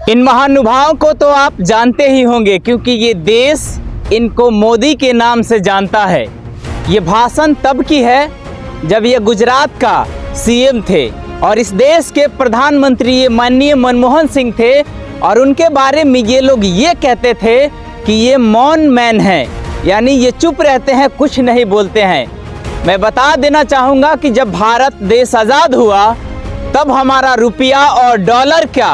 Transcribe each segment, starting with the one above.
इन महानुभावों को तो आप जानते ही होंगे, क्योंकि ये देश इनको मोदी के नाम से जानता है। ये भाषण तब की है जब ये गुजरात का सीएम थे और इस देश के प्रधानमंत्री ये माननीय मनमोहन सिंह थे, और उनके बारे में ये लोग ये कहते थे कि ये मौन मैन है, यानी ये चुप रहते हैं, कुछ नहीं बोलते हैं। मैं बता देना चाहूँगा कि जब भारत देश आज़ाद हुआ तब हमारा रुपया और डॉलर क्या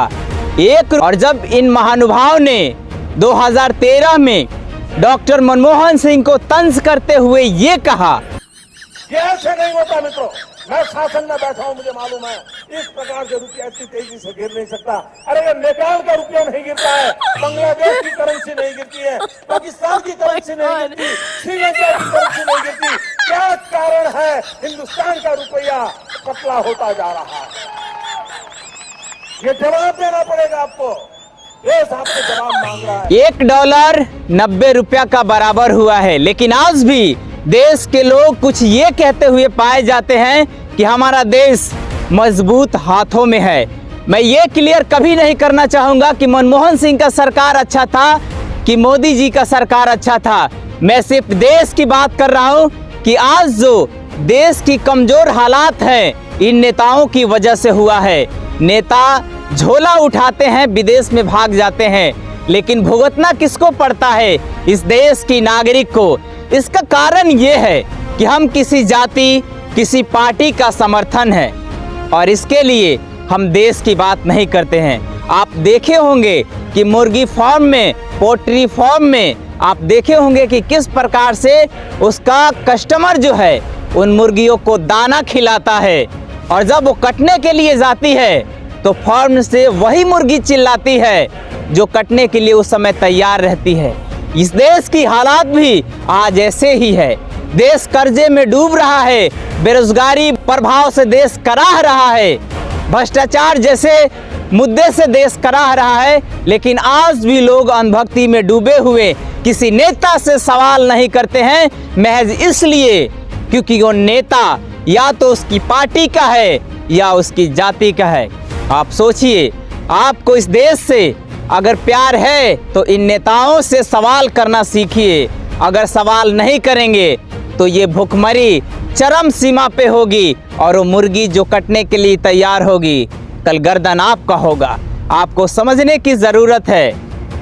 और जब इन महानुभाव ने 2013 में डॉक्टर मनमोहन सिंह को तंज करते हुए ये कहा, ये ऐसे नहीं होता मित्रों, मैं शासन में बैठा हूं, मुझे मालूम है इस प्रकार से रुपया इतनी तेजी से गिर नहीं सकता। अरे ये नेपाल का रुपया नहीं गिरता है, बांग्लादेश की करेंसी नहीं गिरती है, पाकिस्तान की करेंसी नहीं गिरती, श्रीलंका की करेंसी नहीं गिरती। क्या कारण है हिंदुस्तान का रुपया पतला होता जा रहा है? ये जवाब देना पड़ेगा आपको, देश आपसे जवाब मांग रहा है। $1 90 रुपया का बराबर हुआ है, लेकिन आज भी देश के लोग कुछ ये कहते हुए पाए जाते हैं कि हमारा देश मजबूत हाथों में है। मैं ये क्लियर कभी नहीं करना चाहूँगा कि मनमोहन सिंह का सरकार अच्छा था कि मोदी जी का सरकार अच्छा था। मैं सिर्फ देश की बात कर रहा हूँ कि आज जो देश की कमज़ोर हालात हैं इन नेताओं की वजह से हुआ है। नेता झोला उठाते हैं, विदेश में भाग जाते हैं, लेकिन भुगतना किसको पड़ता है? इस देश की नागरिक को। इसका कारण ये है कि हम किसी जाति, किसी पार्टी का समर्थन है और इसके लिए हम देश की बात नहीं करते हैं। आप देखे होंगे कि मुर्गी फार्म में, पोल्ट्री फार्म में आप देखे होंगे कि किस प्रकार से उसका कस्टमर जो है उन मुर्गियों को दाना खिलाता है, और जब वो कटने के लिए जाती है तो फार्म से वही मुर्गी चिल्लाती है जो कटने के लिए उस समय तैयार रहती है। इस देश की हालात भी आज ऐसे ही है। देश कर्जे में डूब रहा है, बेरोजगारी प्रभाव से देश कराह रहा है, भ्रष्टाचार जैसे मुद्दे से देश कराह रहा है, लेकिन आज भी लोग अंधभक्ति में डूबे हुए किसी नेता से सवाल नहीं करते हैं, महज इसलिए क्योंकि वो नेता या तो उसकी पार्टी का है या उसकी जाति का है। आप सोचिए, आपको इस देश से अगर प्यार है तो इन नेताओं से सवाल करना सीखिए। अगर सवाल नहीं करेंगे तो ये भुखमरी चरम सीमा पे होगी और वो मुर्गी जो कटने के लिए तैयार होगी कल गर्दन आपका होगा। आपको समझने की ज़रूरत है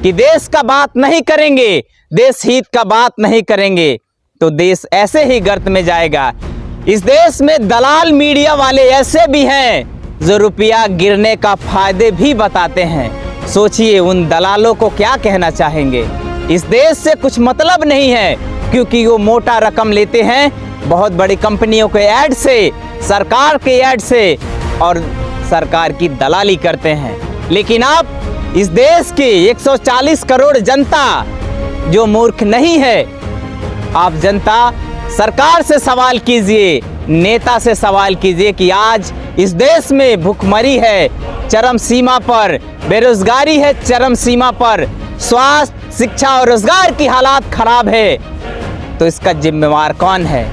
कि देश का बात नहीं करेंगे, देश हित का बात नहीं करेंगे तो देश ऐसे ही गर्त में जाएगा। इस देश में दलाल मीडिया वाले ऐसे भी हैं जो रुपया गिरने का फायदे भी बताते हैं। सोचिए उन दलालों को क्या कहना चाहेंगे। इस देश से कुछ मतलब नहीं है, क्योंकि वो मोटा रकम लेते हैं बहुत बड़ी कंपनियों के ऐड से, सरकार के ऐड से, और सरकार की दलाली करते हैं। लेकिन आप इस देश की 140 करोड़ जनता जो मूर्ख नहीं है, आप जनता सरकार से सवाल कीजिए, नेता से सवाल कीजिए कि आज इस देश में भुखमरी है चरम सीमा पर, बेरोजगारी है चरम सीमा पर, स्वास्थ्य, शिक्षा और रोजगार की हालात खराब है, तो इसका जिम्मेवार कौन है?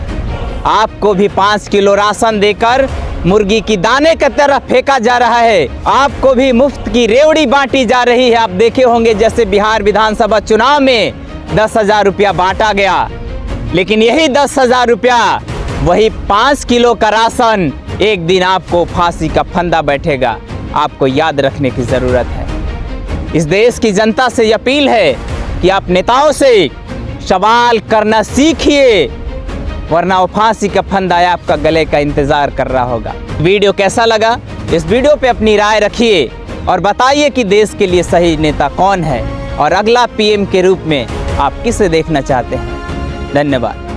आपको भी 5 किलो राशन देकर मुर्गी की दाने की तरफ फेंका जा रहा है, आपको भी मुफ्त की रेवड़ी बांटी जा रही है। आप देखे होंगे जैसे बिहार विधानसभा चुनाव में 10,000 रुपया बांटा गया, लेकिन यही 10,000 रुपया, वही 5 किलो का राशन एक दिन आपको फांसी का फंदा बैठेगा। आपको याद रखने की ज़रूरत है। इस देश की जनता से अपील है कि आप नेताओं से सवाल करना सीखिए, वरना वो फांसी का फंदा आपका गले का इंतज़ार कर रहा होगा। वीडियो कैसा लगा? इस वीडियो पे अपनी राय रखिए और बताइए कि देश के लिए सही नेता कौन है और अगला पीएम के रूप में आप किसे देखना चाहते हैं। धन्यवाद।